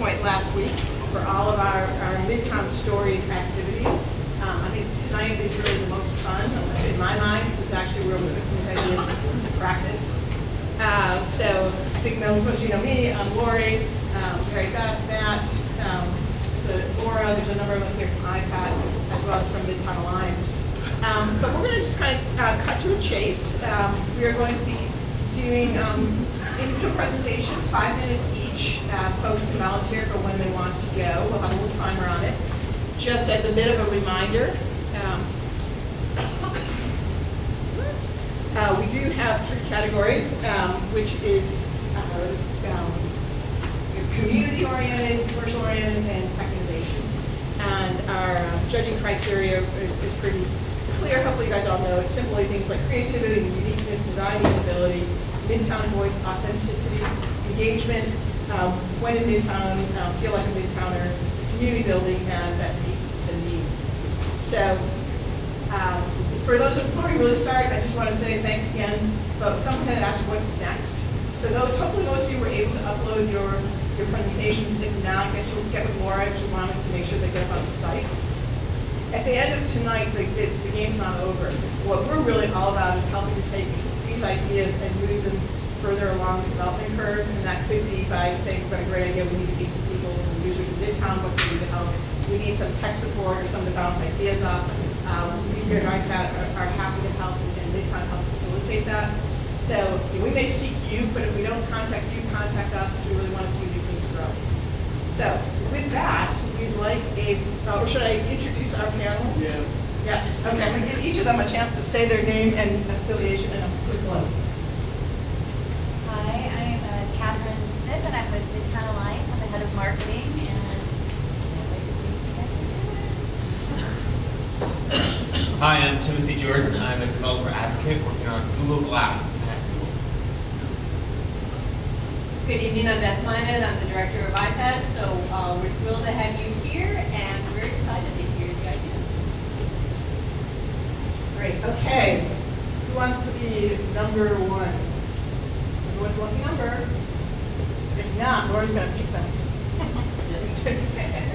point last week for all of our Midtown Stories activities. I think tonight is really the most fun in my mind because it's actually where we put some of these ideas into practice. So I think most of you know me. I'm Lori, Mary Beth, Matt, Laura. There's a number of us here from iPad as well as from Midtown Alliance. But we're going to just kind of cut to the chase. We are going to be doing individual presentations, 5 minutes each. Folks can volunteer for when they want to go. We'll have a little timer on it. Just as a bit of a reminder, we do have 3 categories, which is community-oriented, commercial-oriented, and tech innovation. And our judging criteria is pretty clear. Hopefully you guys all know it's simply things like creativity, uniqueness, design usability, Midtown voice, authenticity, engagement, when in Midtown, feel like a Midtowner, community building, and that meets the need. So for those, before we really start, I just want to say thanks again. But someone had asked what's next. So hopefully most of you were able to upload your presentations. If not, get with Laura if you wanted to make sure they get up on the site. At the end of tonight, the game's not over. What we're really all about is helping to take these ideas and move them further along the development curve, and that could be by saying, we've got a great idea, we need to feed some people, some users in Midtown, what do we need to help? We need some tech support or someone to bounce ideas off. We here at iPad are happy to help, and Midtown help facilitate that. So we may seek you, but if we don't contact you, contact us if we really want to see these things grow. So with that, we'd like or should I introduce our panel? Yes. Yes, okay, I'm going to give each of them a chance to say their name and affiliation in a quick blow. Hi, I'm Catherine Smith, and I'm with Midtown Alliance. I'm the head of marketing, and can't wait to see what you guys are doing. Hi, I'm Timothy Jordan. I'm a developer advocate working on Google Glass at Google. Good evening, I'm Beth Minot. I'm the director of iPad, so we're thrilled to have you here, and we're excited to hear the ideas. Great, okay. Who wants to be number 1? Everyone's lucky number. If not, Laura's going to pick them.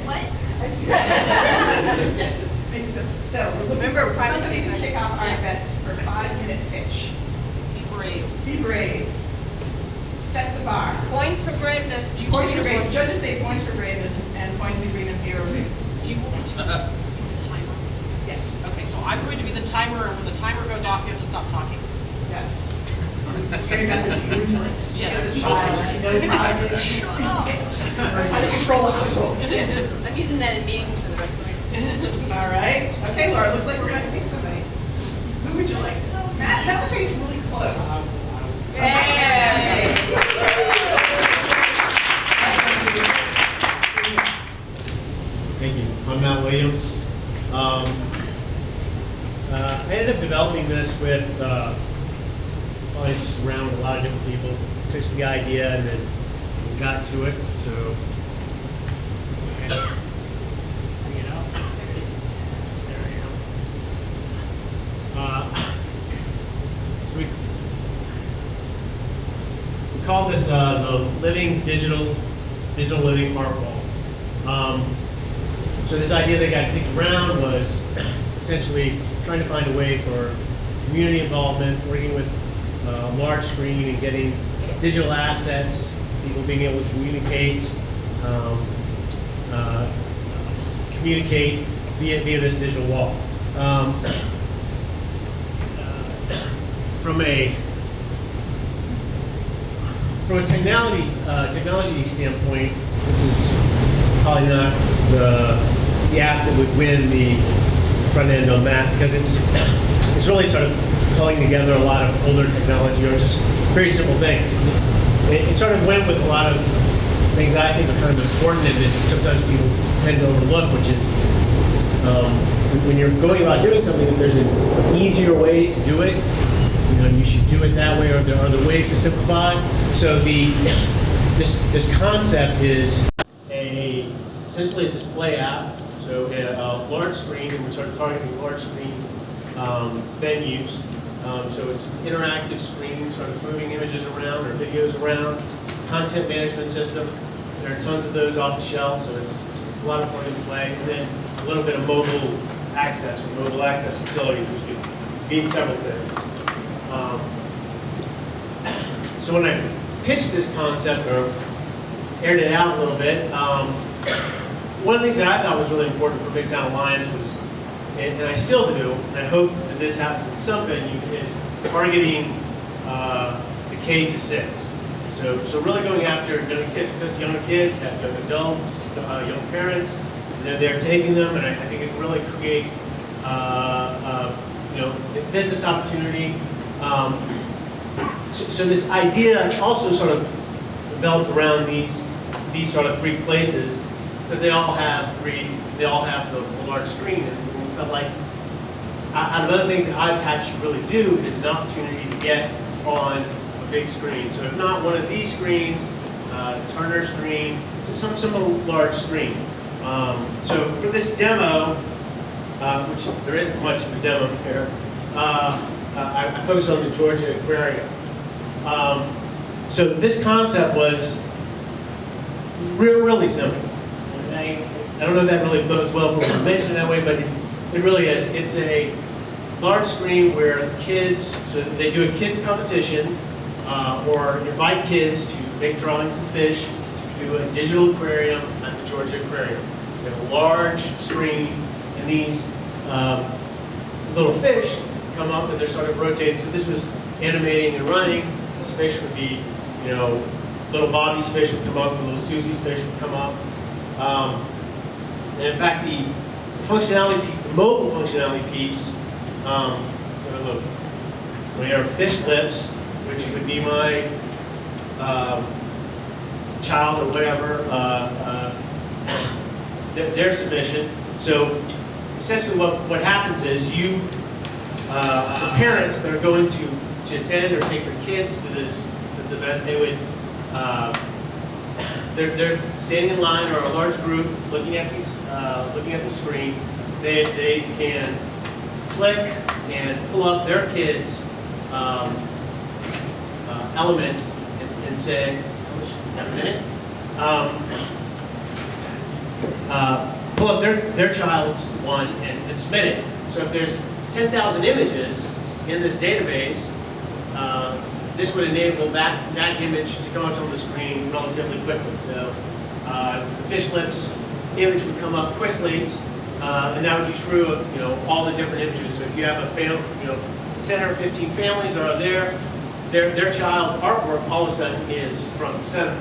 What? So remember, somebody to kick off our bets for a 5-minute pitch. Be brave. Be brave. Set the bar. Points for braveness. Points for braveness. Judges say points for braveness and points for agreement fear of it. Do you want me to be the timer? Yes. Okay, so I'm going to be the timer, and when the timer goes off, you have to stop talking. Yes. Mary Beth is ruthless. She Yes. is a child. She knows how to control a household. I'm using that in meetings for the rest of the week. All right. Okay, Laura, looks like we're going to pick somebody. Who would you like? Matt looks like he's really close. Yay! Thank you. I'm Matt Williams. I ended up developing this with probably just around a lot of different people. Pitched the idea and then we got to it. So bring it out. There we go. So we call this the Living Digital Living Art Wall. So this idea that got kicked around was essentially trying to find a way for community involvement, working with large screen and getting digital assets, people being able to communicate via this digital wall. From a technology standpoint, this is probably not the app that would win the front end on that, because it's really sort of pulling together a lot of older technology or just very simple things. It sort of went with a lot of things I think are kind of important and that sometimes people tend to overlook, which is when you're going about doing something, if there's an easier way to do it, you should do it that way, or there are other ways to simplify. So this concept is essentially a display app, so a large screen, and we started targeting large screen venues. So it's interactive screen, sort of moving images around or videos around, content management system. There are tons of those off the shelf, so it's a lot of plug and play. And then a little bit of mobile access utilities, which could mean several things. So when I pitched this concept, or aired it out a little bit, one of the things that I thought was really important for Midtown Alliance was, and I still do, and I hope that this happens at some venue, is targeting the K to 6. So really going after young kids, because young kids have young adults, young parents, and they're taking them, and I think it can really create business opportunity. So this idea also sort of developed around these sort of 3 places, because they all have the large screen, and we felt like out of other things that iPad should really do is an opportunity to get on a big screen. So if not one of these screens, Turner screen, some large screen. So for this demo, which there isn't much of a demo here, I focused on the Georgia Aquarium. So this concept was really simple. I don't know if that really bodes well for me to mention it that way, but it really is. It's a large screen where kids, so they do a kids competition, or invite kids to make drawings of fish, to do a digital aquarium at the Georgia Aquarium. So a large screen, and these little fish come up and they're sort of rotating. So this was animating and running. This fish would be, little Bobby's fish would come up, and little Susie's fish would come up. And in fact, the functionality piece, the mobile functionality piece, we have fish lips, which would be my child or whatever, their submission. So essentially what happens is you, the parents that are going to attend or take their kids to this event, they would, they're standing in line, or a large group looking at the screen. They can click and pull up their kids' element and say, have a minute, pull up their child's one and submit it. So if there's 10,000 images in this database, this would enable that image to come up on the screen relatively quickly. So the fish lips image would come up quickly, and that would be true of all the different images. So if you have a 10 or 15 families that are there, their child's artwork all of a sudden is front and center.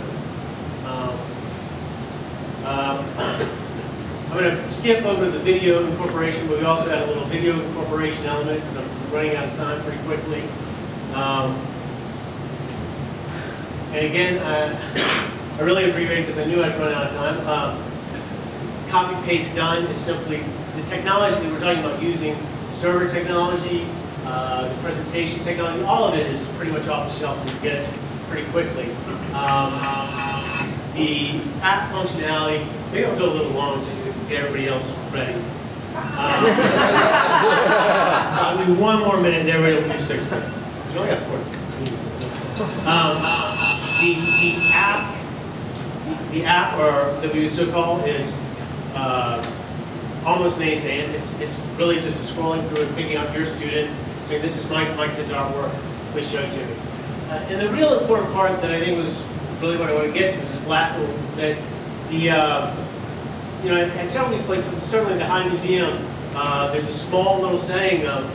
I'm going to skip over the video incorporation, but we also had a little video incorporation element because I'm running out of time pretty quickly. And again, I really abbreviated because I knew I'd run out of time. Copy, paste, done is simply the technology that we're talking about using, server technology, the presentation technology, all of it is pretty much off the shelf and you get it pretty quickly. The app functionality, maybe I'll go a little long just to get everybody else ready. I'll do one more minute and everybody will do 6 minutes. We only got 14. The app, or that we would so call, is almost nascent. It's really just scrolling through and picking up your student, saying, "This is my kid's artwork. Please show it to me." And the real important part that I think was really what I want to get to is this last one. That at several of these places, certainly the High Museum, there's a small little setting of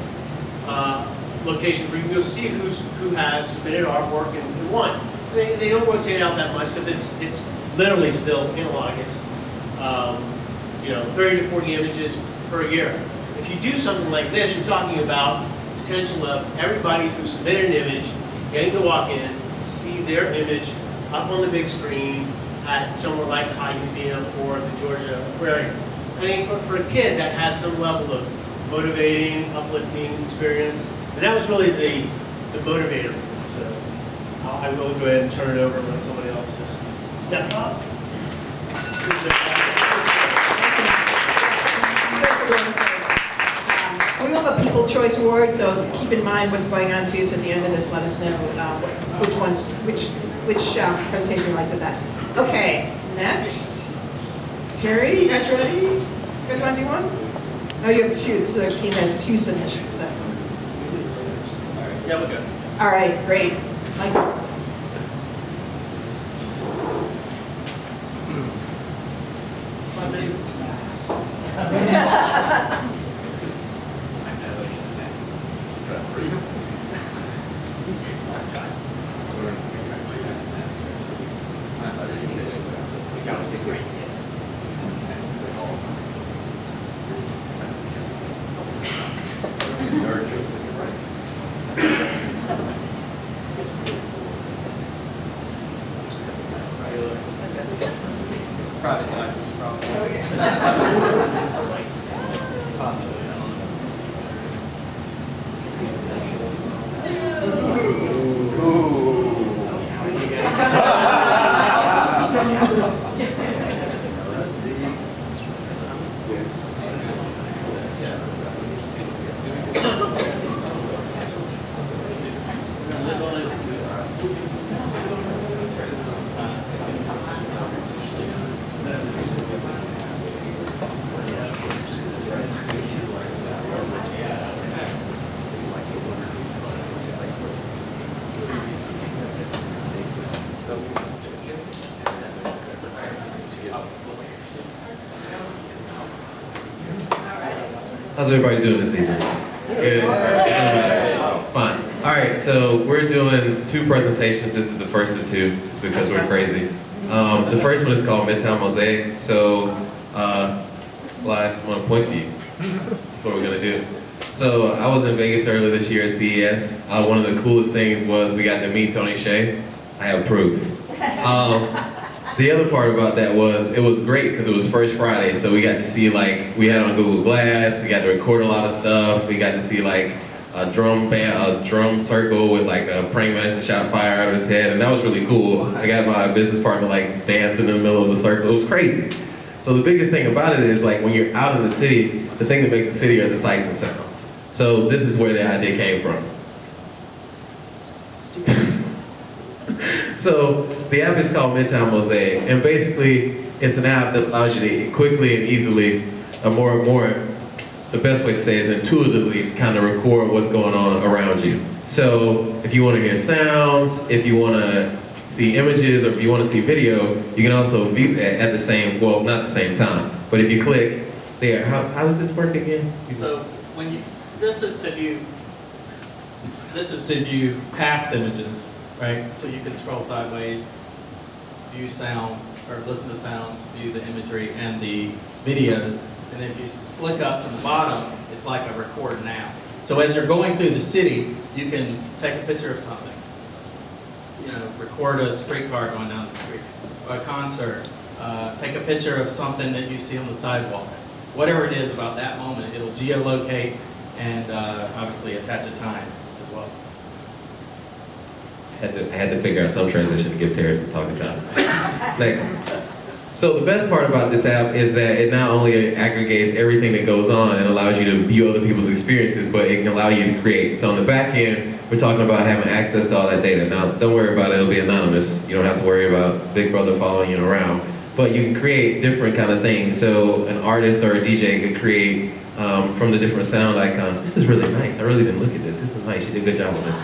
location where you can go see who has submitted artwork and won. They don't rotate out that much because it's literally still analog. It's 30 to 40 images per year. If you do something like this, you're talking about the potential of everybody who submitted an image getting to walk in, see their image up on the big screen at somewhere like High Museum or the Georgia Aquarium. I think for a kid that has some level of motivating, uplifting experience, and that was really the motivator for this. So I will go ahead and turn it over and let somebody else step up. We will have a People Choice Award, so keep in mind what's going on too. So at the end of this, let us know which presentation you like the best. Okay, next. Terry, you guys ready? You guys want to do one? Oh, you have two. This is our team has two submissions. So. Yeah, we're good. All right, great. Michael. 5 minutes is fast. Project time, probably. Possibly, I don't know. How's everybody doing this evening? Good? Fine. All right, so we're doing two presentations. This is the first of two. It's because we're crazy. The first one is called Midtown Mosaic. So, Sly, I'm gonna point to you. That's what we're gonna do. So, I was in Vegas earlier this year at CES. One of the coolest things was we got to meet Tony Hsieh. I have proof. The other part about that was, it was great because it was First Friday, so we got to see, like, we had on Google Glass, we got to record a lot of stuff, we got to see, like, a drum circle with, like, a praying mantis that shot fire out of his head, and that was really cool. I got my business partner, like, dancing in the middle of the circle. It was crazy. So the biggest thing about it is, like, when you're out in the city, the thing that makes the city are the sights and sounds. So this is where the idea came from. So the app is called Midtown Mosaic, and basically it's an app that allows you to quickly and easily, the best way to say it is intuitively kind of record what's going on around you. So if you want to hear sounds, if you want to see images, or if you want to see video, you can also view that at the same, well, not the same time, but if you click there, how does this work again? So when you, this is to view past images, right? So you can scroll sideways, view sounds, or listen to sounds, view the imagery and the videos. And if you click up from the bottom, it's like a record now. So as you're going through the city, you can take a picture of something. You know, record a streetcar going down the street, or a concert. Take a picture of something that you see on the sidewalk. Whatever it is about that moment, it'll geolocate and obviously attach a time as well. I had to figure out some transition to give Terry some talking time. Next. So the best part about this app is that it not only aggregates everything that goes on and allows you to view other people's experiences, but it can allow you to create. So on the back end, we're talking about having access to all that data. Now, don't worry about it, it'll be anonymous. You don't have to worry about Big Brother following you around. But you can create different kind of things. So an artist or a DJ could create from the different sound icons. This is really nice. I really didn't look at this. This is nice. You did a good job on this.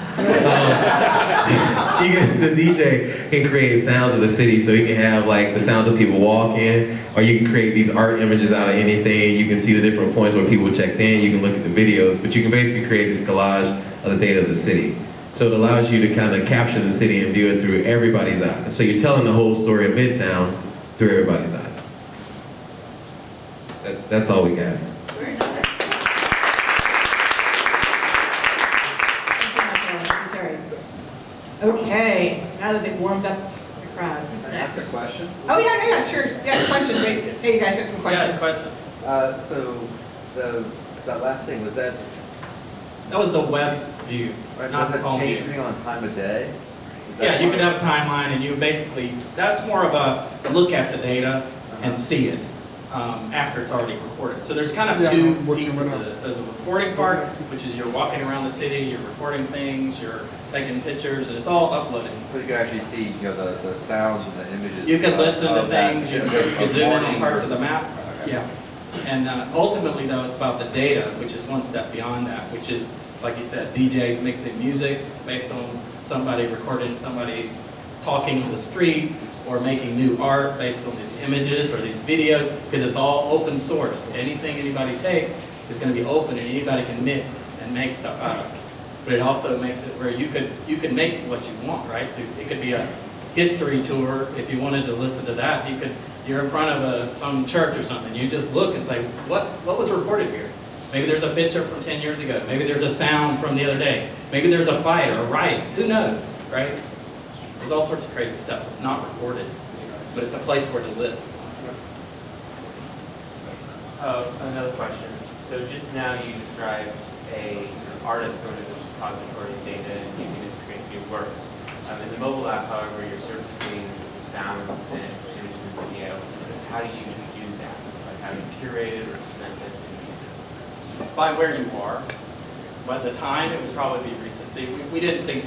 The DJ can create sounds of the city, so you can have like the sounds of people walking, or you can create these art images out of anything. You can see the different points where people checked in. You can look at the videos, but you can basically create this collage of the data of the city. So it allows you to kind of capture the city and view it through everybody's eyes. So you're telling the whole story of Midtown through everybody's eyes. That's all we got. Okay, now that they've warmed up the crowd, who's Can I next? ask a question? Oh, yeah, sure. Yeah, question. Wait, hey, you guys got some questions? Yes, questions. So that last thing, was that, That was the web view, right, not does the it phone change view. me on time of day? Is that Yeah, you why- could have a timeline and you basically, that's more of a look at the data and see it. after it's already recorded. So there's kind of Yeah, two I'm working pieces right to now. this. There's a recording part, which is you're walking around the city, you're recording things, you're taking pictures, and it's all uploading. So you can actually see, you know, the sounds and the images. You can listen to of that, things, you know, can zoom in on morning parts of the versus- map. Okay. Yeah. And ultimately, though, it's about the data, which is one step beyond that, which is, like you said, DJs mixing music based on somebody recording somebody talking on the street, or making new art based on these images or these videos, because it's all open source. Anything anybody takes is going to be open, and anybody can mix and make stuff out of it. But it also makes it where you could make what you want, right? So it could be a history tour. If you wanted to listen to that, you're in front of some church or something. You just look and say, what was recorded here? Maybe there's a picture from 10 years ago. Maybe there's a sound from the other day. Maybe there's a fight or a riot. Who knows, right? There's all sorts of crazy stuff. It's not recorded, but it's a place for it to live. Another question. So just now you described a sort of artist going to the repository of data and using it to create new works. In the mobile app, however, you're surfacing some sounds and images and video. How do you usually do that? Like how do you curate it or present it to the user? By where you are. By the time, it would probably be recency. We didn't think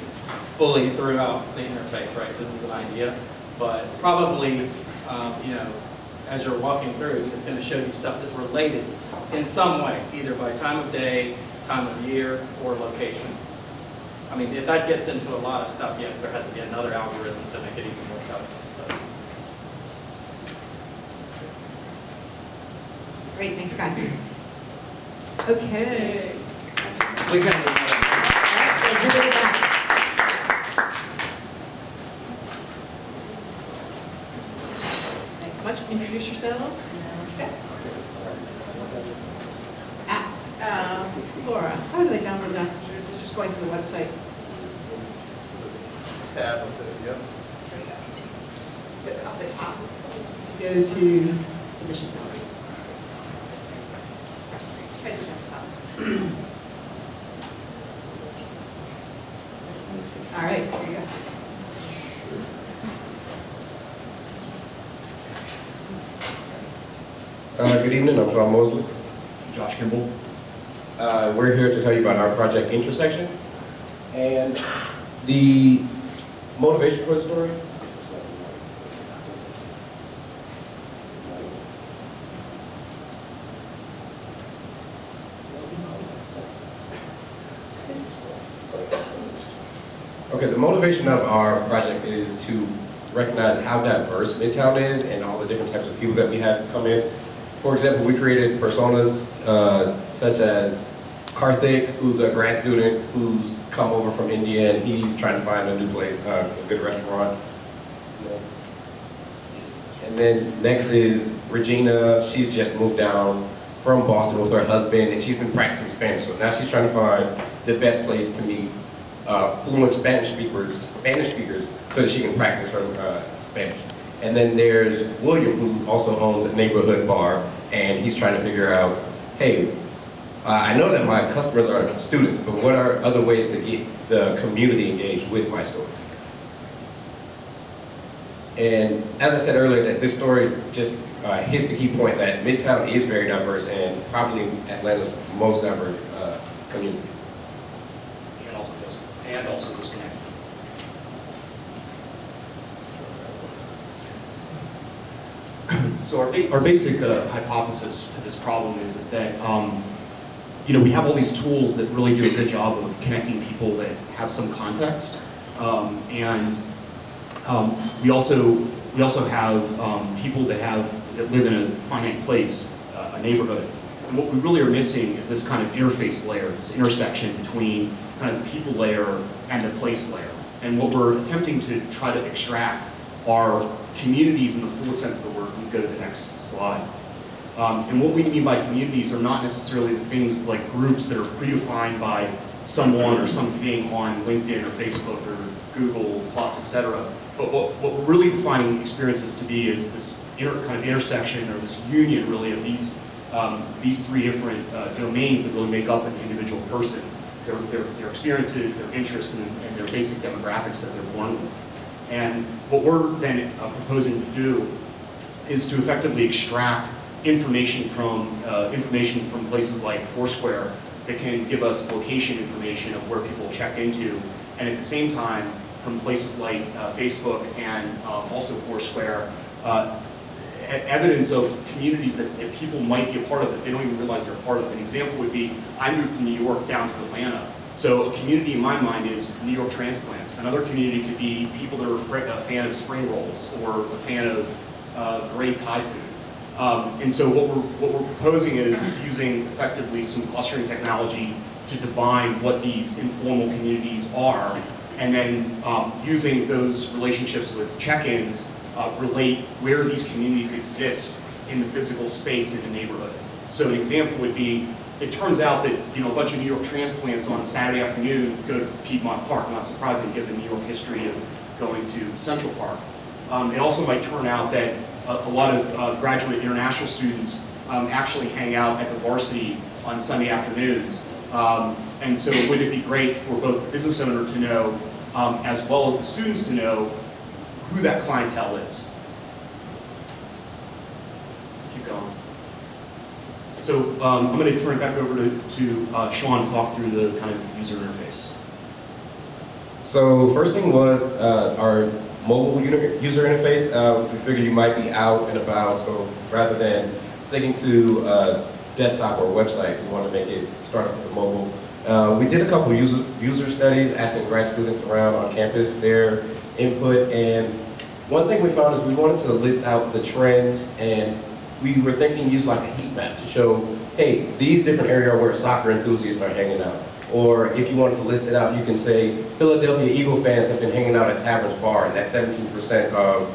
fully throughout the interface, right? This is an idea, but probably, as you're walking through, it's going to show you stuff that's related in some way, either by time of day, time of year, or location. I mean, if that gets into a lot of stuff, yes, there has to be another algorithm to make it even more tough. Great, thanks, guys. Okay. We can. Thanks so much. Introduce yourselves. Okay. Laura, how do they download that? It's just going to the website. Tab with it, yep. So up the top, go to submission. Right to the top. All right, here you go. Good evening, I'm Sean Mosley. Josh Kimball. We're here to tell you about our project Intersection and the motivation for the story. Okay, the motivation of our project is to recognize how diverse Midtown is and all the different types of people that we have come in. For example, we created personas such as Karthik, who's a grad student who's come over from India and he's trying to find a new place, a good restaurant. And then next is Regina. She's just moved down from Boston with her husband and she's been practicing Spanish. So now she's trying to find the best place to meet fluent Spanish speakers so that she can practice her Spanish. And then there's William, who also owns a neighborhood bar, and he's trying to figure out, hey, I know that my customers are students, but what are other ways to get the community engaged with my story? And as I said earlier, that this story just hits the key point that Midtown is very diverse and probably Atlanta's most diverse community. And also disconnected. So our basic hypothesis to this problem is that we have all these tools that really do a good job of connecting people that have some context, and we also have people that live in a finite place, a neighborhood. And what we really are missing is this kind of interface layer, this intersection between kind of the people layer and the place layer. And what we're attempting to try to extract are communities in the fullest sense of the word. We can go to the next slide. And what we mean by communities are not necessarily the things like groups that are predefined by someone or something on LinkedIn or Facebook or Google Plus, etc. But what we're really defining experiences to be is this kind of intersection or this union really of these three different domains that really make up an individual person. Their experiences, their interests, and their basic demographics that they're born with. And what we're then proposing to do is to effectively extract information from places like Foursquare that can give us location information of where people check into, and at the same time, from places like Facebook and also Foursquare, evidence of communities that people might be a part of that they don't even realize they're a part of. An example would be, I moved from New York down to Atlanta. So a community in my mind is New York transplants. Another community could be people that are a fan of spring rolls or a fan of great Thai food. And so what we're proposing is using effectively some clustering technology to define what these informal communities are, and then using those relationships with check-ins, relate where these communities exist in the physical space in the neighborhood. So an example would be, it turns out that a bunch of New York transplants on Saturday afternoon go to Piedmont Park, not surprising given the New York history of going to Central Park. It also might turn out that a lot of graduate international students actually hang out at the varsity on Sunday afternoons. And so would it be great for both the business owner to know, as well as the students to know, who that clientele is. Keep going. So I'm going to turn it back over to Sean to talk through the kind of user interface. So first thing was our mobile user interface. We figured you might be out and about, so rather than sticking to desktop or website, we want to make it start with the mobile. We did a couple user studies, asking grad students around on campus their input, and one thing we found is we wanted to list out the trends, and we were thinking use like a heat map to show, hey, these different areas where soccer enthusiasts are hanging out. Or if you wanted to list it out, you can say Philadelphia Eagle fans have been hanging out at Taverns Bar, and that's 17% of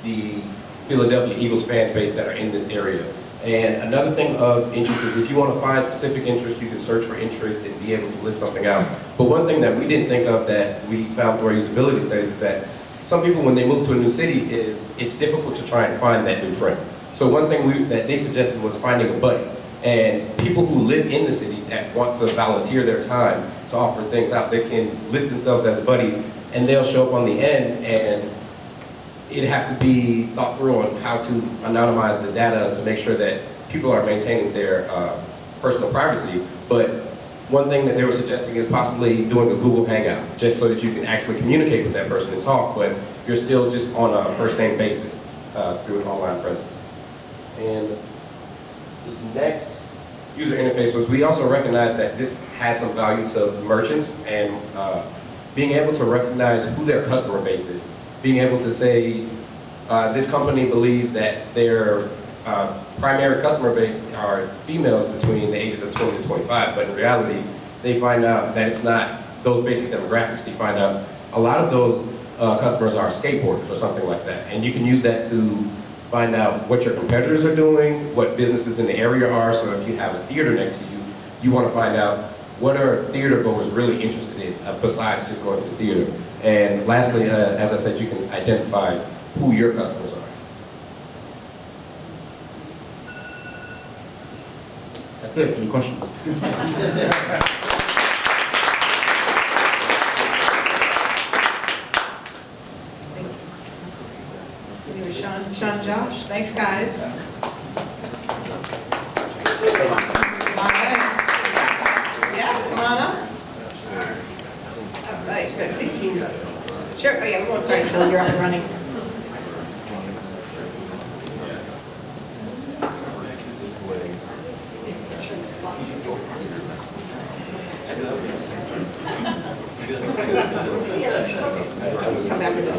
the Philadelphia Eagles fan base that are in this area. And another thing of interest is if you want to find specific interests, you can search for interest and be able to list something out. But one thing that we didn't think of that we found through our usability studies is that some people, when they move to a new city, it's difficult to try and find that new friend. So one thing that they suggested was finding a buddy. And people who live in the city that want to volunteer their time to offer things out, they can list themselves as a buddy, and they'll show up on the end, and it'd have to be thought through on how to anonymize the data to make sure that people are maintaining their personal privacy. But one thing that they were suggesting is possibly doing a Google Hangout, just so that you can actually communicate with that person and talk, but you're still just on a first-name basis through an online presence. And the next user interface was, we also recognize that this has some value to merchants, and being able to recognize who their customer base is. Being able to say, this company believes that their primary customer base are females between the ages of 20 to 25, but in reality, they find out that it's not those basic demographics. They find out a lot of those customers are skateboarders or something like that. And you can use that to find out what your competitors are doing, what businesses in the area are. So if you have a theater next to you, you want to find out what are theater goers really interested in besides just going to the theater. And lastly, as I said, you can identify who your customers are. That's it. Any questions? Anyway, Sean, Josh, thanks guys. All right. Yes, come on up. All right, good, big team. Sure, oh yeah, we won't start until you're up and running. Come back with it.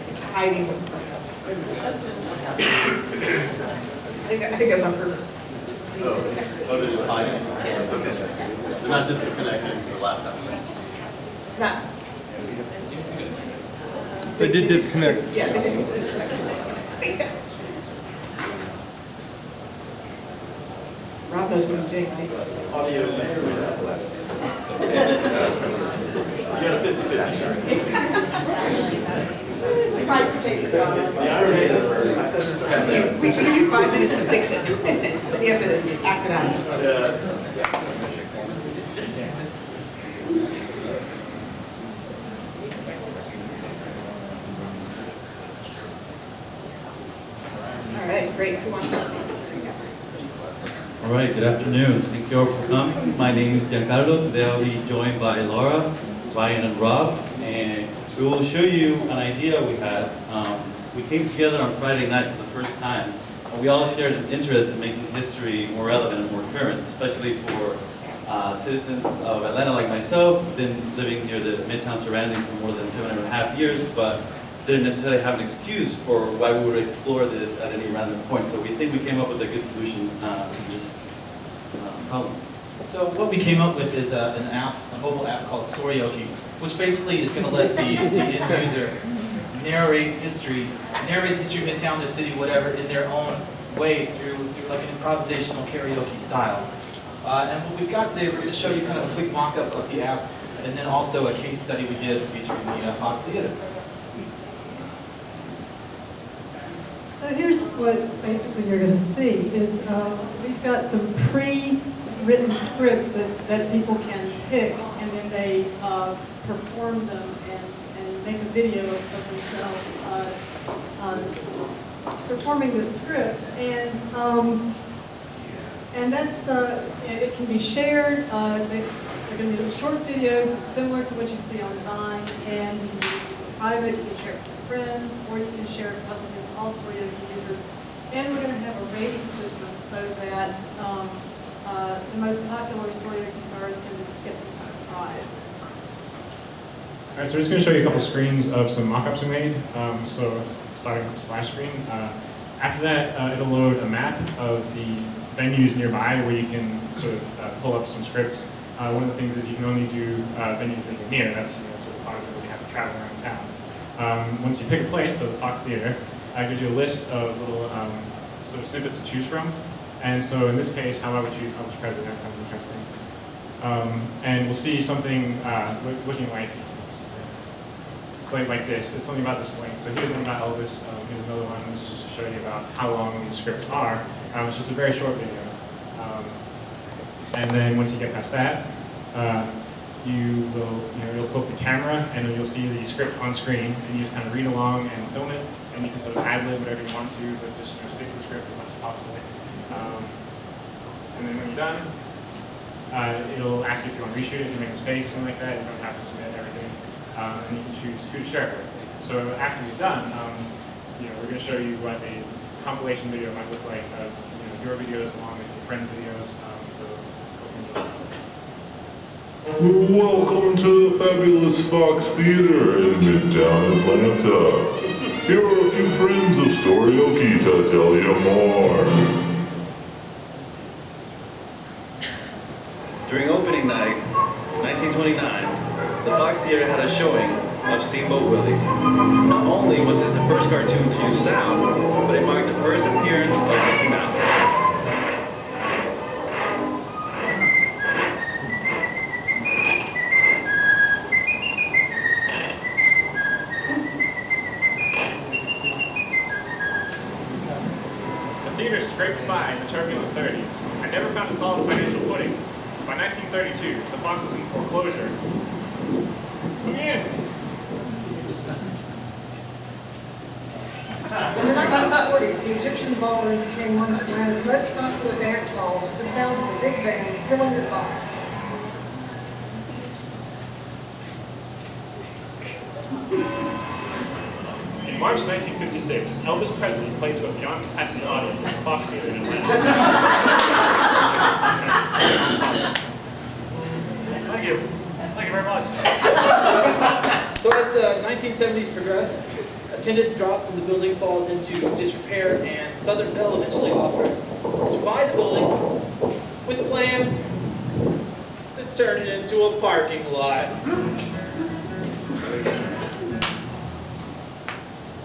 It's hiding what's going on. I think that was on purpose. Oh, they're just hiding? They're not disconnected to the laptop? Not. They did disconnect. Yeah, they did disconnect. Rob knows what he's doing. Audio next. You got a 50-50. We should give you 5 minutes to fix it. Then you have to act it out. Great, who wants to speak? All right, good afternoon. Thank you all for coming. My name is Giancarlo. Today I'll be joined by Laura, Ryan, and Rob, and we will show you an idea we had. We came together on Friday night for the first time, and we all shared an interest in making history more relevant and more current, especially for citizens of Atlanta like myself. Been living near the Midtown surroundings for more than 7.5 years, but didn't necessarily have an excuse for why we would explore this at any random point. So we think we came up with a good solution to this problem. So what we came up with is an app, a mobile app called Storyoki, which basically is going to let the end user narrate history of Midtown, their city, whatever, in their own way through like an improvisational karaoke style. And what we've got today, we're going to show you kind of a quick mock-up of the app, and then also a case study we did featuring the Fox Theater. So here's what basically you're going to see is we've got some pre-written scripts that people can pick, and then they perform them and make a video of themselves performing the script. And that's it can be shared. They're going to be short videos. It's similar to what you see on Vine, and you can do it private. You can share it with your friends, or you can share it publicly with all Storyoki users. And we're going to have a rating system so that the most popular Storyoki stars can get some kind of prize. All right, so we're just going to show you a couple screens of some mock-ups we made. So starting with the splash screen. After that, it'll load a map of the venues nearby where you can sort of pull up some scripts. One of the things is you can only do venues that you're near. That's sort of part of it. We have to travel around town. Once you pick a place, so the Fox Theater, it gives you a list of little sort of snippets to choose from. And so in this case, how I would choose Elvis Presley, that sounds interesting. And we'll see something looking like this. It's something about this length. So here's one about Elvis. Here's another one. This is just to show you about how long these scripts are. It's just a very short video. And then once you get past that, you'll flip the camera, and then you'll see the script on screen, and you just kind of read along and film it, and you can sort of ad-lib whatever you want to, but just stick to the script as much as possible. And then when you're done, it'll ask you if you want to reshoot it, if you make mistakes, something like that. You don't have to submit everything, and you can choose who to share it with. So after you're done, we're going to show you what a compilation video might look like of your videos along with your friends' videos. Welcome to the fabulous Fox Theater in Midtown Atlanta. Here are a few friends of Storyoki to tell you more. During opening night, 1929, the Fox Theater had a showing of Steamboat Willie. Not only was this the first cartoon to use sound, but it marked the first appearance of Mickey Mouse. The theater scraped by in the turbulent 30s. I never found a solid financial footing. By 1932, the Fox was in foreclosure. Come in. In the 1940s, the Egyptian ballroom became one of Atlanta's most popular dance halls, with the sounds of the big bands filling the box. In March 1956, Elvis Presley played to a beyond capacity audience at the Fox Theater in Atlanta. Thank you. Thank you very much. So as the 1970s progress, attendance drops and the building falls into disrepair, and Southern Bell eventually offers to buy the building with a plan to turn it into a parking lot.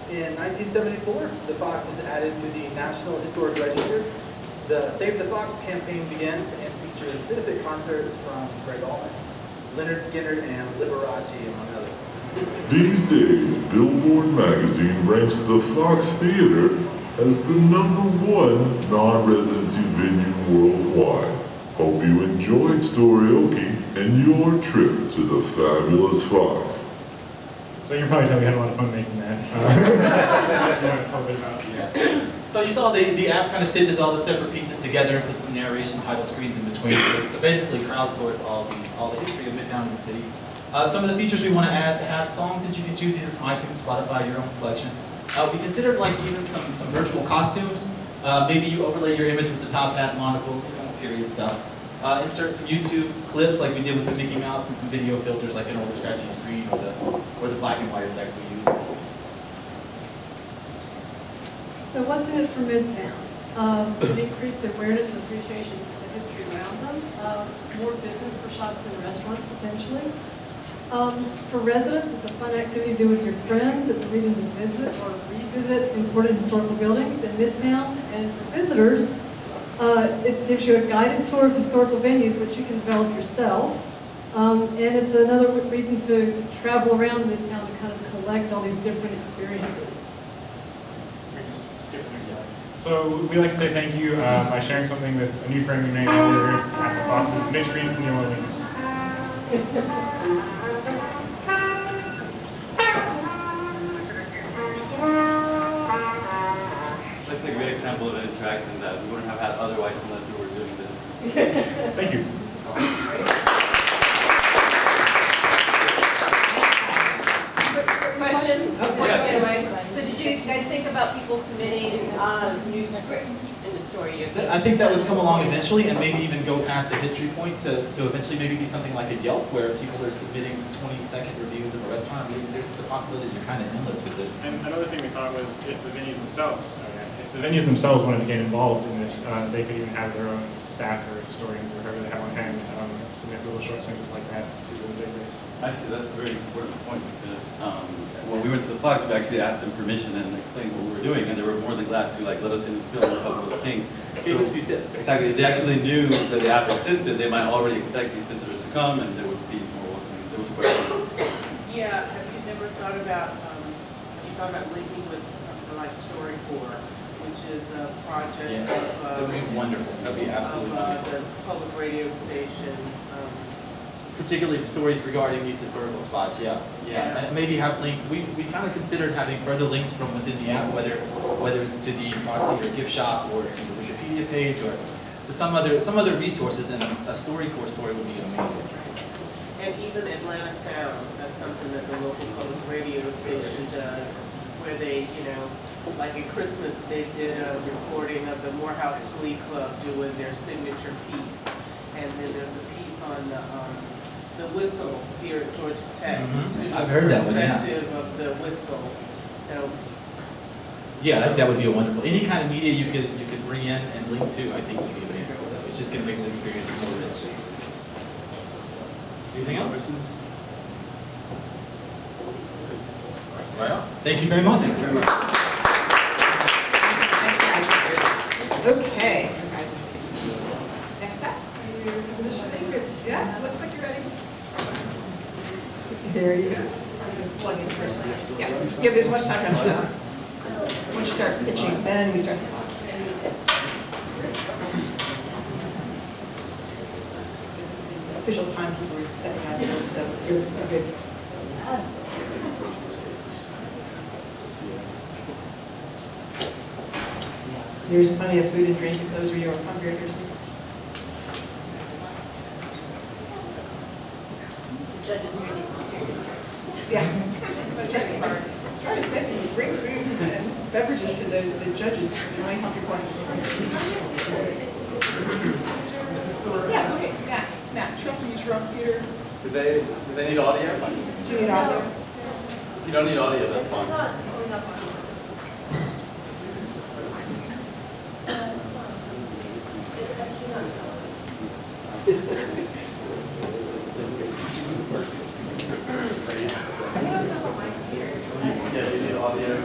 In 1974, the Fox is added to the National Historic Register. The Save the Fox campaign begins and features benefit concerts from Greg Allman, Leonard Skinner, and Liberace, among others. These days, Billboard magazine ranks the Fox Theater as the #1 non-residency venue worldwide. Hope you enjoyed Storyoki and your trip to the fabulous Fox. So you can probably tell we had a lot of fun making that. A little bit about So you saw the app kind of stitches all the separate pieces together and put some narration title screens in between to basically crowdsource all the history of Midtown and the city. Some of the features we want to add have songs that you can choose either from iTunes, Spotify, your own collection. We considered like even some virtual costumes. Maybe you overlay your image with the top hat, monocle, period stuff. Insert some YouTube clips like we did with the Mickey Mouse and some video filters like an old scratchy screen or the black and white effect we use. So what's in it for Midtown? Increased awareness and appreciation for the history around them. More business for shops and restaurants potentially. For residents, it's a fun activity to do with your friends. It's a reason to visit or revisit important historical buildings in Midtown. And for visitors, it gives you a guided tour of historical venues, which you can develop yourself. And it's another reason to travel around Midtown to kind of collect all these different experiences. So we'd like to say thank you by sharing something with a new friend we made earlier at the Fox, Mitch Green from New Orleans. Looks like a great example of an interaction that we wouldn't have had otherwise unless we were doing this. Thank you. Questions? Yes. So did you guys think about people submitting new scripts in the story? I think that would come along eventually and maybe even go past the history point to eventually maybe be something like a Yelp where people are submitting 20-second reviews of a restaurant. Maybe there's the possibilities are kind of endless with it. And another thing we thought was if the venues themselves wanted to get involved in this, they could even have their own staff or historians or whoever they have on hand submit little short snippets like that to the database. Actually, that's a very important point because when we went to the Fox, we actually asked them permission and explained what we were doing, and they were more than glad to let us in film a couple of things. Gave us a few tips. Exactly. If they actually knew that the app existed, they might already expect these visitors to come, and they would be more welcoming. There was a question. Yeah, have you never thought about, linking with something like StoryCorps, which is a project That would be wonderful. That would be absolutely wonderful. the public radio station. Particularly stories regarding these historical spots, yeah. And maybe have links. We kind of considered having further links from within the app, whether it's to the Fox Theater gift shop or to the Wikipedia page or to some other resources, and a StoryCorps story would be amazing. And even Atlanta Sounds, that's something that the local public radio station does, where they, like at Christmas, they did a recording of the Morehouse Glee Club doing their signature piece. And then there's a piece on the whistle here at Georgia Tech. I've heard that one, yeah. Perspective of the whistle. So. Yeah, I think that would be a wonderful. Any kind of media you could bring in and link to, I think would be amazing. So it's just going to make the experience more rich. Anything else? Right on. Thank you very much. Thanks, guys. Okay. Next up. Yeah, looks like you're ready. There you go. Plug in first. Yeah, give this much time to sit. Once you start pitching, then we start the clock. Official timekeeper is stepping out of the so you're so good. Yes. There's plenty of food and drink if those are your hungry or thirsty. Judges are ready to see. Yeah. Try to say, bring food and beverages to the judges. They might help your points. Yeah, okay, Matt, show us use your computer. Do they need audio? Do you need audio? If you don't need audio, that's fine. Yeah, you need audio.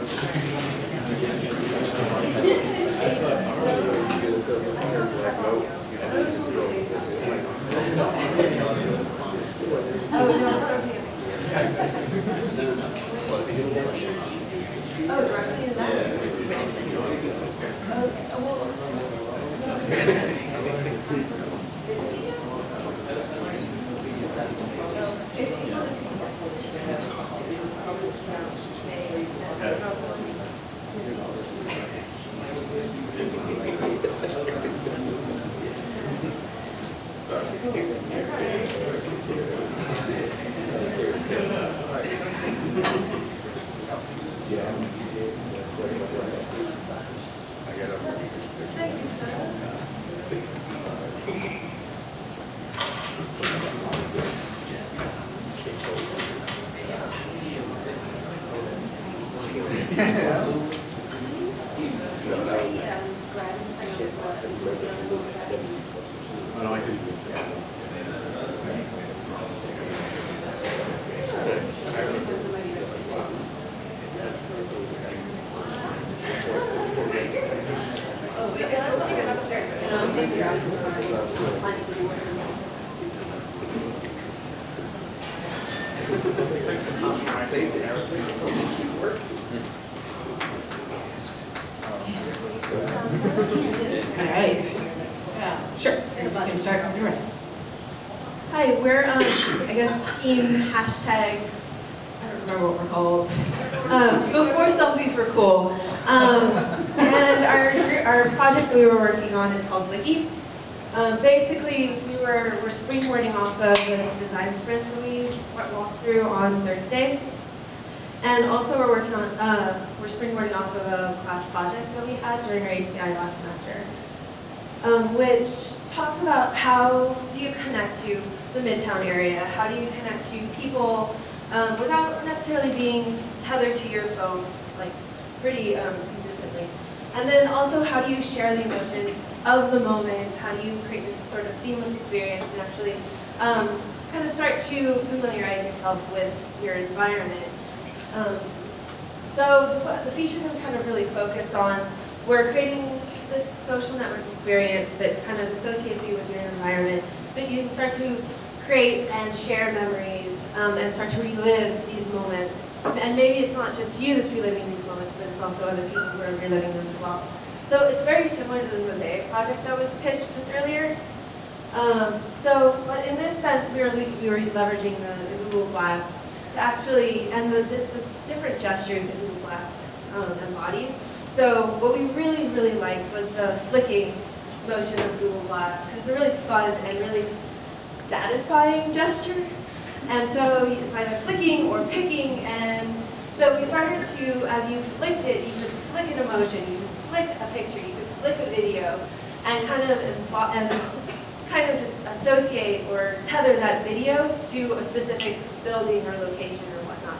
All right. Yeah. Sure. You can start when you're ready. Hi, we're I guess team hashtag, I don't remember what we're called. Before selfies were cool. And our project that we were working on is called Wiki. Basically, we're springboarding off of this design sprint that we walked through on Thursdays. And also we're working on, we're springboarding off of a class project that we had during our HCI last semester, which talks about how do you connect to the Midtown area, how do you connect to people without necessarily being tethered to your phone, like pretty consistently. And then also how do you share the emotions of the moment, how do you create this sort of seamless experience and actually kind of start to familiarize yourself with your environment. So the features are kind of really focused on, we're creating this social network experience that kind of associates you with your environment so that you can start to create and share memories and start to relive these moments. And maybe it's not just you that's reliving these moments, but it's also other people who are reliving them as well. So it's very similar to the Mosaic project that was pitched just earlier. But in this sense, we were leveraging the Google Glass to actually, and the different gestures that Google Glass embodies. So what we really, really liked was the flicking motion of Google Glass, because it's a really fun and really just satisfying gesture. And so it's either flicking or picking, and so we started to, as you flicked it, you could flick an emotion, you could flick a picture, you could flick a video, and kind of just associate or tether that video to a specific building or location or whatnot.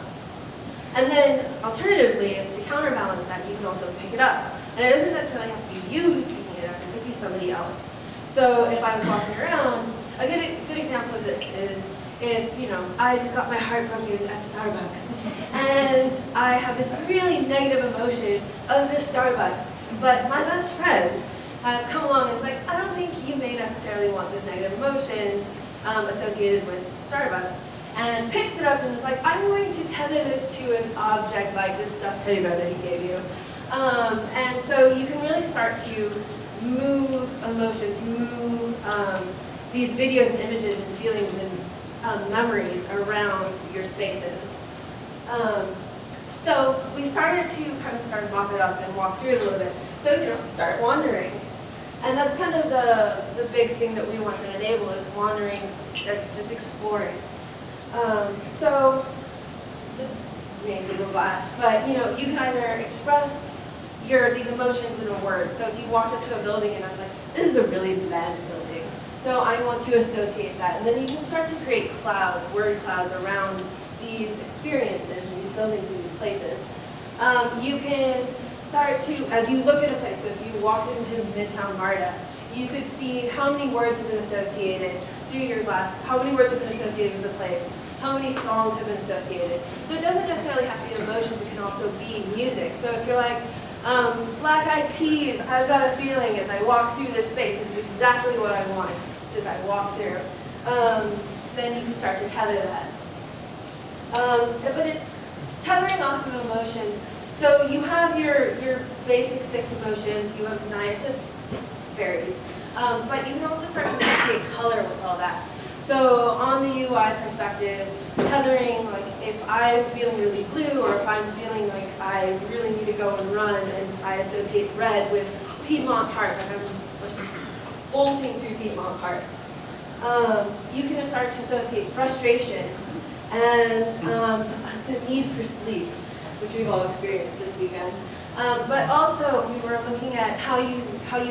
And then, alternatively, to counterbalance that, you can also pick it up. And it doesn't necessarily have to be you who's picking it up, it could be somebody else. So if I was walking around, a good example of this is if, I just got my heart broken at Starbucks, and I have this really negative emotion of this Starbucks, but my best friend has come along and is like, I don't think you may necessarily want this negative emotion associated with Starbucks, and picks it up and is like, I'm going to tether this to an object like this stuffed teddy bear that he gave you. And so you can really start to move emotions, move these videos and images and feelings and memories around your spaces. So we started to kind of mop it up and walk through it a little bit. So, start wandering. And that's kind of the big thing that we want to enable is wandering, just exploring. So, maybe Google Glass, but you can either express these emotions in a word. So if you walked up to a building and I'm like, this is a really bad building, so I want to associate that. And then you can start to create clouds, word clouds around these experiences, these buildings, and these places. You can start to, as you look at a place, so if you walked into Midtown Marta, you could see how many words have been associated through your glass, how many words have been associated with the place, how many songs have been associated. So it doesn't necessarily have to be emotions, it can also be music. So if you're like, Black Eyed Peas, I've got a feeling as I walk through this space, this is exactly what I want as I walk through. Then you can start to tether that. But tethering off of emotions, so you have your basic 6 emotions, you have 9, it varies. But you can also start to associate color with all that. So on the UI perspective, tethering, like if I'm feeling really blue or if I'm feeling like I really need to go and run and I associate red with Piedmont Park, like I'm bolting through Piedmont Park. You can start to associate frustration and the need for sleep, which we've all experienced this weekend. But also we were looking at how you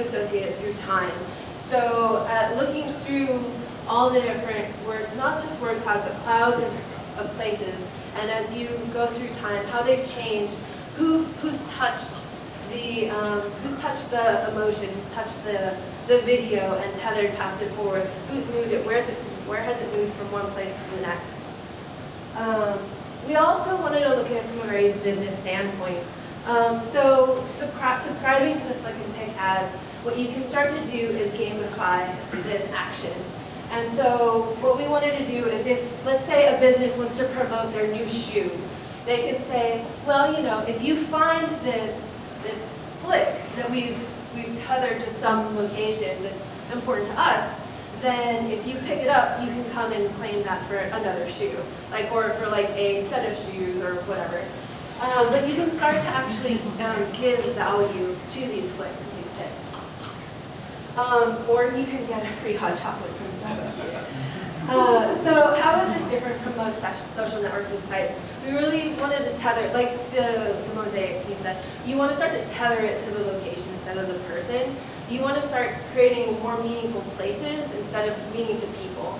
associate it through time. So looking through all the different not just word clouds, but clouds of places. And as you go through time, how they've changed who's touched the emotion, who's touched the video and tethered past it forward, who's moved it, where has it moved from one place to the next. We also wanted to look at it from a very business standpoint. So subscribing to the Flick and Pick ads, what you can start to do is gamify this action. And so what we wanted to do is if, let's say a business wants to promote their new shoe, they could say, well, you know, if you find this flick that we've tethered to some location that's important to us, then if you pick it up, you can come and claim that for another shoe, or for a set of shoes or whatever. But you can start to actually give value to these flicks and these picks. Or you can get a free hot chocolate from Starbucks. So how is this different from most social networking sites? We really wanted to tether, like the Mosaic team said, you want to start to tether it to the location instead of the person. You want to start creating more meaningful places instead of meaning to people.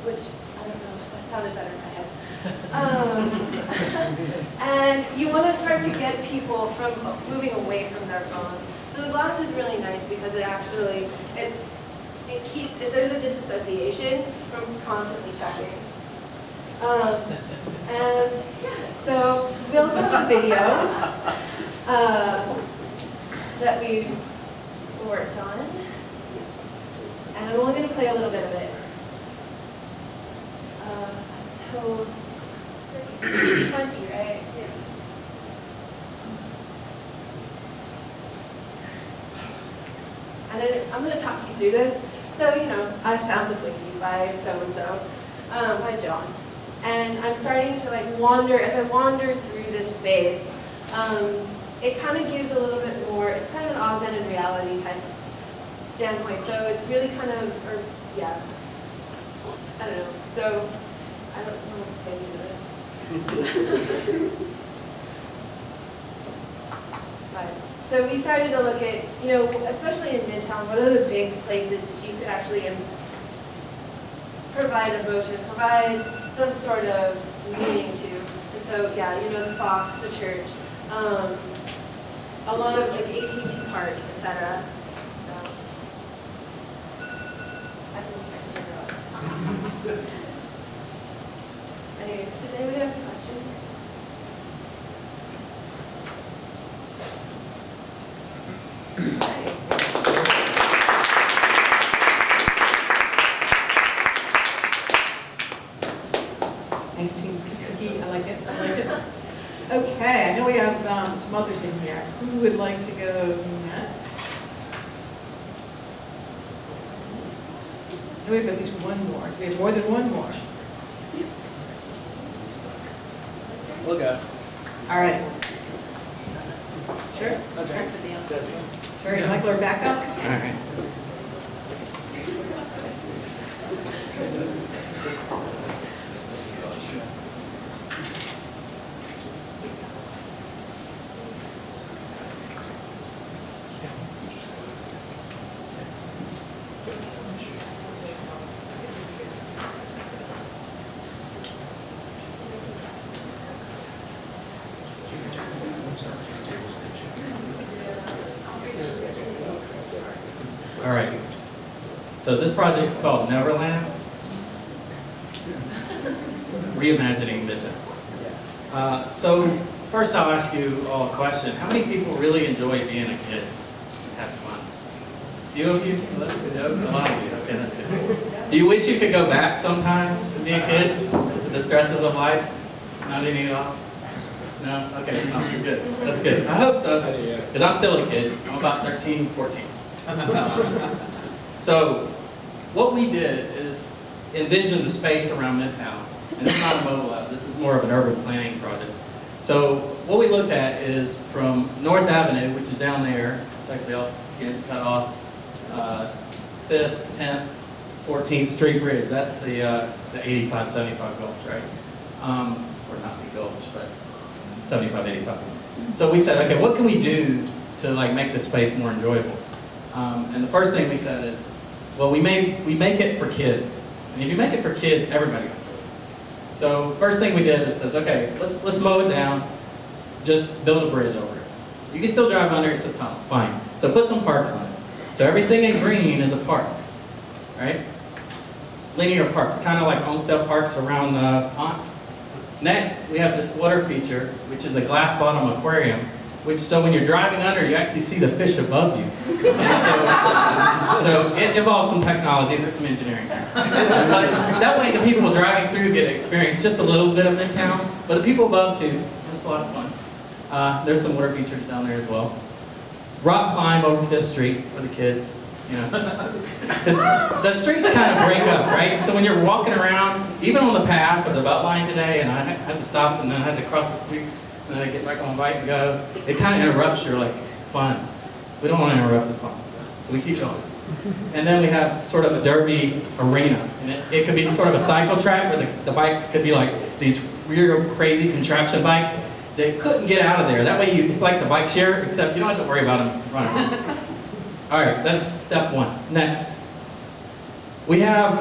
Which, I don't know, that sounded better in my head. And you want to start to get people from moving away from their phones. So the glass is really nice because it actually, there's a disassociation from constantly checking. And yeah, so we also have a video that we worked on. And I'm only going to play a little bit of it. I'm told 20, right? Yeah. And I'm going to talk you through this. So, you know, I found the Flicky by so-and-so, by John. And I'm starting to wander, as I wander through this space, it kind of gives a little bit more, it's kind of an augmented reality type of standpoint. So it's really kind of, I don't know. So I don't know what to say to this. But, so we started to look at, you know, especially in Midtown, what are the big places that you could actually provide emotion, provide some sort of meaning to. And so, yeah, you know, the Fox, the church, a lot of AT&T Park, etc. So, I think I can figure out. Anyway, does anybody have questions? Thanks, Team Cookie. I like it. Okay, I know we have some others in here. Who would like to go next? We have at least one more. We have more than one more. We'll go. All right. Sure? Okay. Terry and Michael are back up? All right. All right. So this project is called Neverland. Reimagining Midtown. So first I'll ask you all a question. How many people really enjoy being a kid? Having fun? Few of you? That's good. That was a lot of you. Okay, that's good. Do you wish you could go back sometimes to be a kid? The stresses of life? Not any at all? No? Okay, no, you're good. That's good. I hope so. Because I'm still a kid. I'm about 13, 14. So what we did is envision the space around Midtown. And it's not a mobile app. This is more of an urban planning project. So what we looked at is from North Avenue, which is down there. It's actually all getting cut off. 5th, 10th, 14th Street Bridge. That's the 85, 75 Gulch, right? Or not the Gulch, but 75, 85. So we said, okay, what can we do to make the space more enjoyable? And the first thing we said is, well, we make it for kids. And if you make it for kids, everybody will do it. So first thing we did is says, okay, let's mow it down. just build a bridge over it. You can still drive under it, it's a tunnel, fine. So put some parks on it. So everything in green is a park, right? Linear parks, kind of like homestead parks around ponds. Next, we have this water feature, which is a glass bottom aquarium, which so when you're driving under, you actually see the fish above you. And so it involves some technology, there's some engineering there. But that way the people driving through get to experience just a little bit of Midtown, but the people above too, it's a lot of fun. There's some water features down there as well. Rock climb over 5th Street for the kids. You know, the streets kind of break up, right? So when you're walking around, even on the path or the Beltline today, and I had to stop and then I had to cross the street, and then I get back on the bike and go, it kind of interrupts your like fun. We don't want to interrupt the fun, so we keep going. And then we have sort of a derby arena, and it could be sort of a cycle track where the bikes could be like these real crazy contraption bikes that couldn't get out of there. That way it's like the bike share, except you don't have to worry about them running. All right, that's step one. Next, we have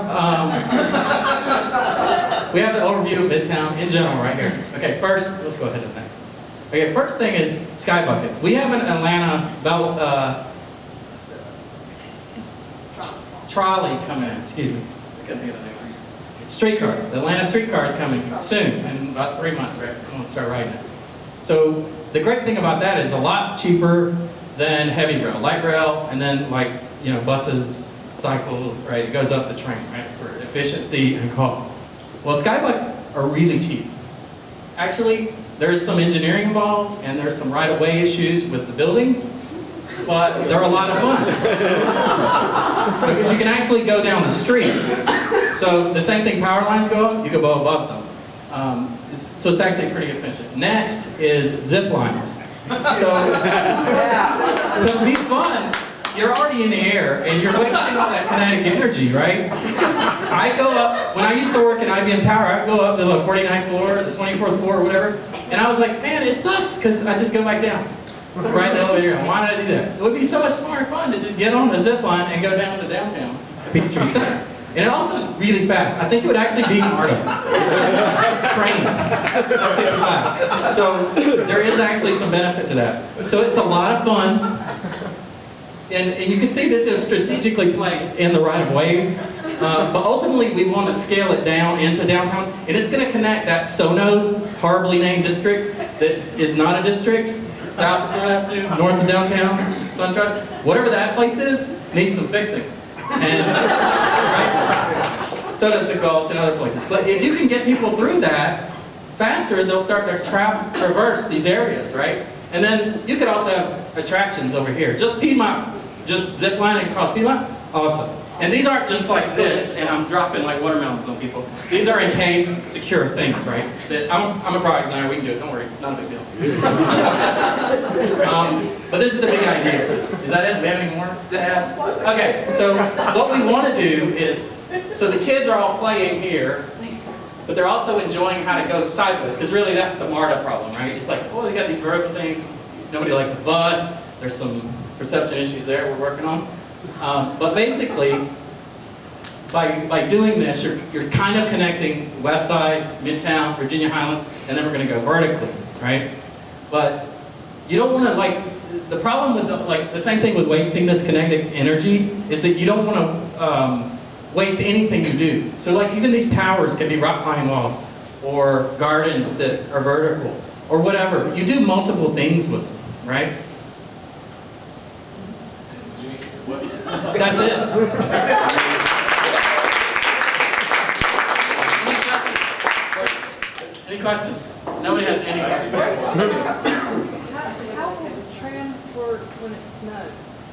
the overview of Midtown in general right here. Okay, first, let's go ahead to the next one. Okay, first thing is sky buckets. We have an Atlanta trolley coming in. Excuse me. I couldn't think of the name. Streetcar. The Atlanta streetcar is coming soon, in about 3 months. Right? I'm gonna start riding it. So the great thing about that is a lot cheaper than heavy rail, light rail, and then like, you know, buses, cycles, right? It goes up the train, right? For efficiency and cost. Well, skybucks are really cheap. Actually, there's some engineering involved and there's some right-of-way issues with the buildings, but they're a lot of fun. Because you can actually go down the street. So the same thing, power lines go up, you can go above them. So it's actually pretty efficient. Next is zip lines. So to be fun, you're already in the air and you're wasting all that kinetic energy, right? I go up, when I used to work in IBM Tower, I'd go up to the 49th floor, the 24th floor, or whatever, and I was like, man, it sucks, because I just go back down. Ride the elevator, and why did I do that? It would be so much more fun to just get on the zip line and go down to downtown, Peachtree Center. And it also is really fast. I think it would actually be harder. Train. So there is actually some benefit to that. So it's a lot of fun. And you can see this is strategically placed in the right-of-ways. But ultimately, we want to scale it down into downtown. And it's going to connect that SoNo, horribly named district, that is not a district, south of 3rd Avenue, north of downtown, SunTrust. Whatever that place is, needs some fixing. And, right? So does the Gulch and other places. But if you can get people through that faster, they'll start to traverse these areas, right? And then you could also have attractions over here. Just Piedmont, just zip lining across Piedmont, awesome. And these aren't just like this, and I'm dropping like watermelons on people. These are encased, secure things, right? That I'm a product designer, we can do it, don't worry, it's not a big deal. But this is the big idea. Is that it? Do we have any more? Okay, so what we want to do is, so the kids are all playing here, but they're also enjoying how to go sideways, because really that's the MARTA problem, right? It's like, oh, they got these vertical things, nobody likes a bus, there's some perception issues there we're working on. But basically, by doing this, you're kind of connecting West Side, Midtown, Virginia Highlands, and then we're going to go vertically, right? But you don't want to, like, the problem with, the same thing with wasting this kinetic energy is that you don't want to waste anything you do. So, like, even these towers can be rock climbing walls or gardens that are vertical or whatever. You do multiple things with them, right? That's it. Any questions? Nobody has any questions. How will the trams work when it snows?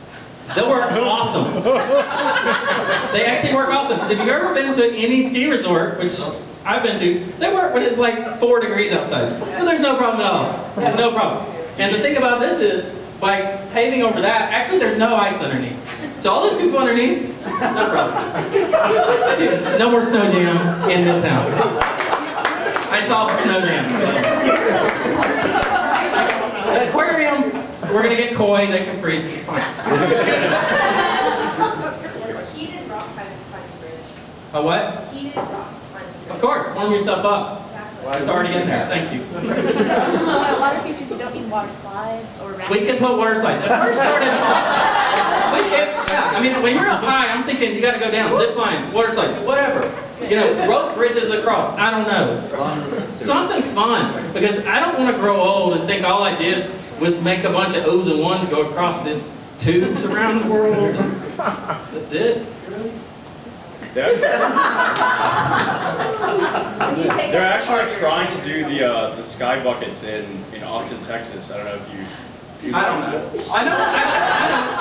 They'll work awesome. They actually work awesome. Because if you've ever been to any ski resort, which I've been to, they work when it's like 4 degrees outside. So there's no problem at all. No problem. And the thing about this is, by paving over that, actually there's no ice underneath. So all those people underneath, no problem. No more snow jam in Midtown. I solved the snow jam. The aquarium, we're going to get koi, they can freeze, it's fine. Heated rock climbing bridge. A what? Heated rock climbing bridge. Of course, warm yourself up. It's already in there, thank you. Water features, you don't need water slides or We can put water slides. It first started, I mean, when you're up high, I'm thinking you gotta go down, zip lines, water slides, whatever. You know, rope bridges across, I don't know. Something fun, because I don't wanna grow old and think all I did was make a bunch of O's and ones go across this tubes around the world. That's it. They're actually trying to do the sky buckets in Austin, Texas. I don't know if you. I don't know.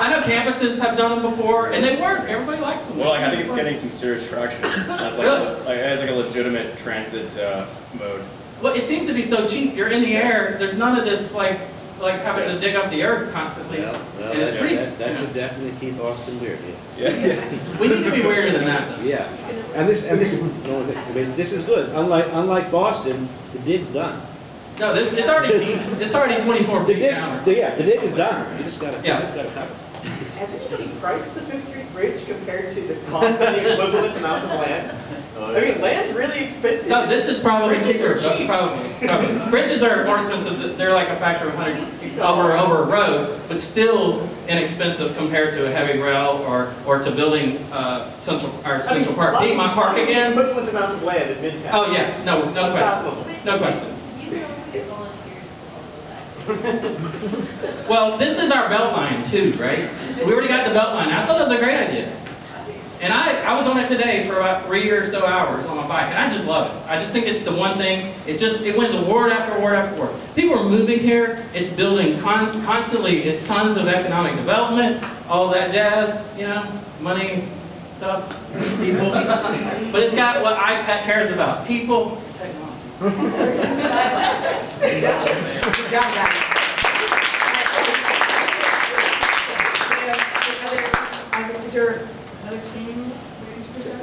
I know campuses have done them before, and they work. Everybody likes them. Well, like, I think it's getting some serious traction as like a legitimate transit mode. Well, it seems to be so cheap. You're in the air. There's none of this like having to dig up the earth constantly. Well, and it's pretty. that should definitely keep Austin weird. Yeah. We need to be weirder than that, though. Yeah, and this, I mean, this is good. Unlike Boston, the dig's done. No, it's already deep. It's already 24 feet down. Yeah, the dig is done. You just gotta have it. Has anybody priced the Fifth Street Bridge compared to the cost of the equivalent amount of land? I mean, land's really expensive. No, this is probably Bridges cheaper. are cheap. Probably. Bridges are more expensive. They're like a factor of 100 over a road, but still inexpensive compared to a heavy rail or to building Central Park. Piedmont Park again. Equivalent amount of land in Midtown. Oh yeah, no question. No question. You can also get volunteers. Well, this is our belt line too, right? So we already got the belt line. I thought that was a great idea. And I was on it today for about 3 or so hours on my bike, and I just love it. I just think it's the one thing, it wins award after award after award. People are moving here, it's building constantly, it's tons of economic development, all that jazz, you know, money, stuff, people. But it's got what IPAT cares about, people, technology. Good job, guys. Is there another team waiting to present?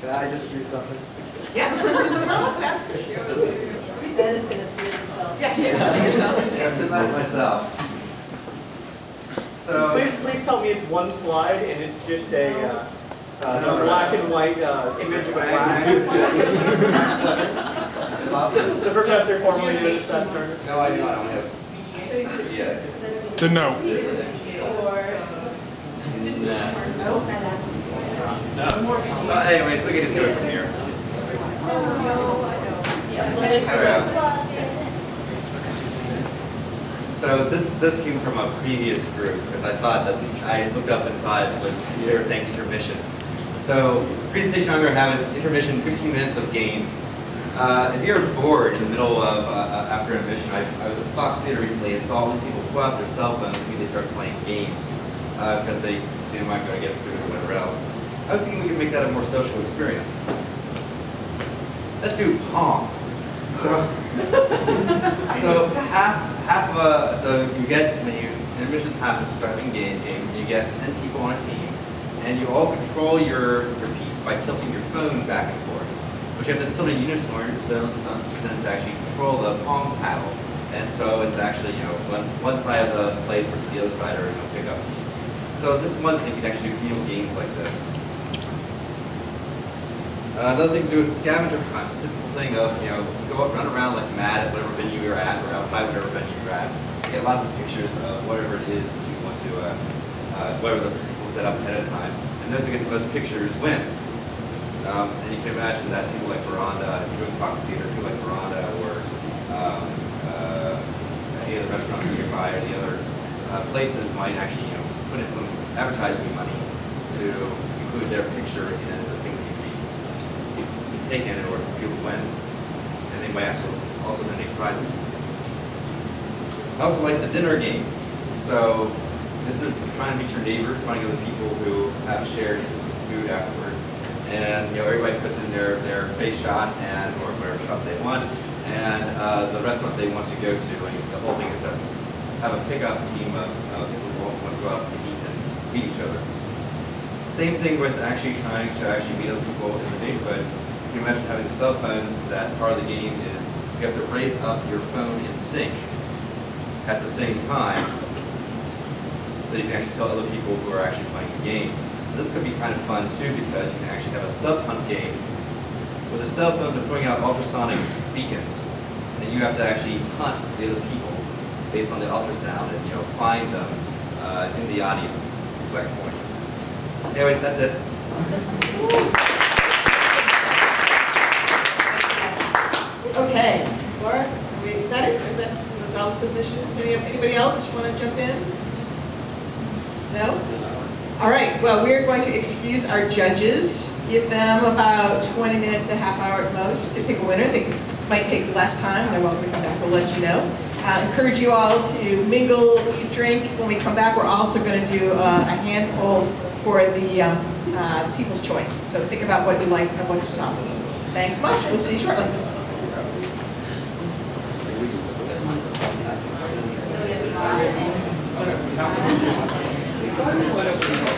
Can I just do something? Yes. Ben is going to see himself. Yes, you can see yourself. Yes, submit myself. So Please tell me it's one slide and it's just a black and white image of a flag. The professor formerly known as Spencer. No, I do not. I don't have. Yeah. So no. Well, anyways, we can just do it from here. So this came from a previous group because I thought that I looked up and thought it was they were saying intermission. So the presentation I'm going to have is intermission, 15 minutes of game. If you're bored in the middle of after intermission, I was at Fox Theater recently and saw all these people pull out their cell phones and they start playing games because they didn't want to go get food or whatever else. I was thinking we could make that a more social experience. Let's do Pong. So you get when intermission happens, you start having games, and you get 10 people on a team, and you all control your piece by tilting your phone back and forth. But you have to tilt in unison to actually control the Pong paddle. And so it's actually one side of the place versus the other side are pickup keys. So this one thing you can actually do real games like this. Another thing to do is a scavenger hunt. Simple thing of go up, run around like mad at whatever venue you're at, or outside whatever venue you're at. Get lots of pictures of whatever it is that you want to, whatever the people set up ahead of time. And those who get the most pictures win. And you can imagine that people like Veranda, if you're doing Fox Theater, people like Veranda or any of the restaurants nearby or the other places might actually put in some advertising money to include their picture in the things that you taken in order for people to win. And they might also donate prizes. I also like the dinner game. So this is trying to meet your neighbors, finding other people who have shared food afterwards. And everybody puts in their face shot and or whatever shot they want, and the restaurant they want to go to. And the whole thing is to have a pickup team of people who want to go out and eat and meet each other. Same thing with actually trying to meet other people in the neighborhood. You can imagine having cell phones. That part of the game is you have to raise up your phone in sync at the same time, so you can actually tell other people who are actually playing the game. This could be kind of fun too because you can actually have a sub-hunt game where the cell phones are putting out ultrasonic beacons, and you have to actually hunt the other people based on the ultrasound and find them in the audience, collect points. Anyways, that's it. Okay, Laura, is that it? Is that all the submissions? Anybody else want to jump in? No? All right, well, we're going to excuse our judges, give them about 20 minutes to half hour at most to pick a winner. They might take less time, they're welcome to come back, we'll let you know. Encourage you all to mingle, eat, drink. When we come back, we're also going to do a hand poll for the people's choice. So think about what you like and what you saw. Thanks much, we'll see you shortly. Sounds good.